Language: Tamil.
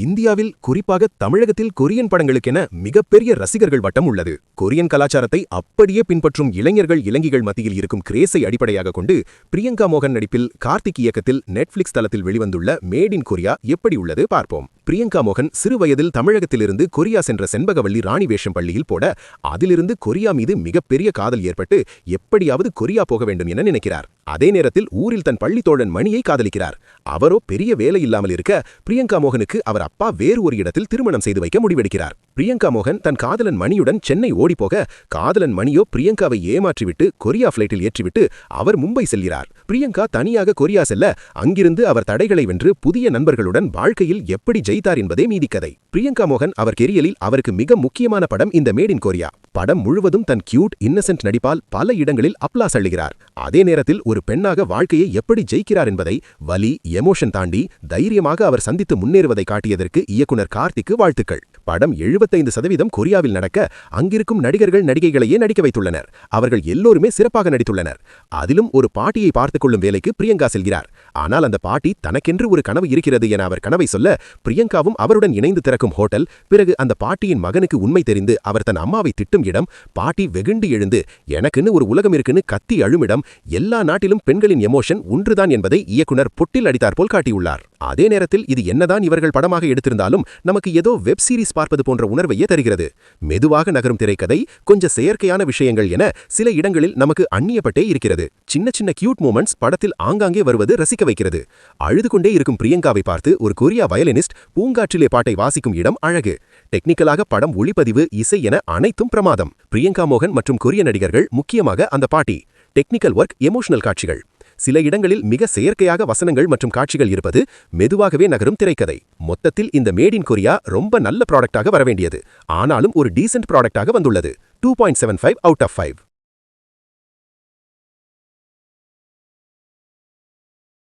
இந்தியாவில் குறிப்பாக தமிழகத்தில் கொரியன் படங்களுக்கென மிகப்பெரிய ரசிகர்கள் வட்டம் உள்ளது. கொரியன் கலாச்சாரத்தை அப்படியே பின்பற்றும் இளைஞர்கள் இளைஞிகள் மத்தியில் இருக்கும் கிரேஸை அடிப்படையாக கொண்டு பிரியங்கா மோகன் நடிப்பில் கார்த்திக் இயக்கத்தில் நெட்ஃபிளிக்ஸ் தளத்தில் வெளிவந்துள்ள மேட் இன் கொரியா எப்படி உள்ளது பார்ப்போம். பிரியங்கா மோகன் சிறு வயதில் தமிழகத்திலிருந்து கொரியா சென்ற செண்பகவல்லி ராணி வேஷம் பள்ளியில் போட அதிலிருந்து கொரியா மீது மிகப்பெரிய காதல் ஏற்பட்டு எப்படியாவது கொரியா போக வேண்டும் என நினைக்கிறார். அதே நேரத்தில் ஊரில் தன் பள்ளி தோழன் மணியை காதலிக்கிறார். அவரோ பெரிய வேலை இல்லாமல் இருக்க பிரியங்கா மோகனுக்கு அவர் அப்பா வேறு ஒரு இடத்தில் திருமணம் செய்து வைக்க முடிவெடுக்கிறார். பிரியங்கா மோகன் தன் காதலன் மணியுடன் சென்னை ஓடிப்போக காதலன் மணியோ பிரியங்காவை ஏமாற்றிவிட்டு கொரியா பிளைட்டில் ஏற்றிவிட்டு அவர் மும்பை செல்கிறார். பிரியங்கா தனியாக கொரியா செல்ல அங்கிருந்து அவர் தடைகளை வென்று புதிய நண்பர்களுடன் வாழ்க்கையில் எப்படி ஜெயித்தார் என்பதே மீதிக்கதை. பிரியங்கா மோகன் அவர் கெரியலில் அவருக்கு மிக முக்கியமான படம் இந்த மேட் இன் கொரியா. படம் முழுவதும் தன் கியூட் இன்னசென்ட் நடிப்பால் பல இடங்களில் அப்ளாஸ் அள்ளுகிறார். அதே நேரத்தில் ஒரு பெண்ணாக வாழ்க்கையை எப்படி ஜெயிக்கிறார் என்பதை வலி எமோஷன் தாண்டி தைரியமாக அவர் சந்தித்து முன்னேறுவதை காட்டியதற்கு இயக்குனர் கார்த்திக்கு வாழ்த்துக்கள். படம் 75% கொரியாவில் நடக்க அங்கிருக்கும் நடிகர்கள் நடிகைகளையே நடிக்க வைத்துள்ளனர். அவர்கள் எல்லோருமே சிறப்பாக நடித்துள்ளனர். அதிலும் ஒரு பாட்டியை பார்த்துக் கொள்ளும் வேலைக்கு பிரியங்கா செல்கிறார். ஆனால் அந்த பாட்டி தனக்கென்று ஒரு கனவு இருக்கிறது என அவர் கனவை சொல்ல பிரியங்காவும் அவருடன் இணைந்து திறக்கும் ஹோட்டல். பிறகு அந்த பாட்டியின் மகனுக்கு உண்மை தெரிந்து அவர் தன் அம்மாவை திட்டும் இடம். பாட்டி வெகுண்டு எழுந்து எனக்குன்னு ஒரு உலகம் இருக்குன்னு கத்தி அழுமிடம். எல்லா நாட்டிலும் பெண்களின் எமோஷன் ஒன்றுதான் என்பதை இயக்குனர் பொட்டில் அடித்தாற்போல் காட்டியுள்ளார். அதே நேரத்தில் இது என்னதான் இவர்கள் படமாக எடுத்திருந்தாலும் நமக்கு ஏதோ வெப் சீரிஸ் பார்ப்பது போன்ற உணர்வையே தருகிறது. மெதுவாக நகரும் திரைக்கதை, கொஞ்சம் செயற்கையான விஷயங்கள் என சில இடங்களில் நமக்கு அந்நியப்பட்டே இருக்கிறது. சின்ன சின்ன கியூட் மூமெண்ட்ஸ் படத்தில் ஆங்காங்கே வருவது ரசிக்க வைக்கிறது. அழுது கொண்டே இருக்கும் பிரியங்காவை பார்த்து ஒரு கொரியா வயலினிஸ்ட் பூங்காற்றிலே பாட்டை வாசிக்கும் இடம் அழகு. டெக்னிக்கலாக படம் ஒளிப்பதிவு இசை என அனைத்தும் பிரமாதம். பிரியங்கா மோகன் மற்றும் கொரிய நடிகர்கள், முக்கியமாக அந்த பாட்டி. டெக்னிக்கல் ஒர்க், எமோஷனல் காட்சிகள். சில இடங்களில் மிக செயற்கையாக வசனங்கள் மற்றும் காட்சிகள் இருப்பது. மெதுவாகவே நகரும் திரைக்கதை. மொத்தத்தில் இந்த மேட் இன் கொரியா ரொம்ப நல்ல ப்ராடக்டாக வரவேண்டியது. ஆனாலும் ஒரு டீசென்ட் ப்ராடக்டாக வந்துள்ளது. 2.75 out of 5.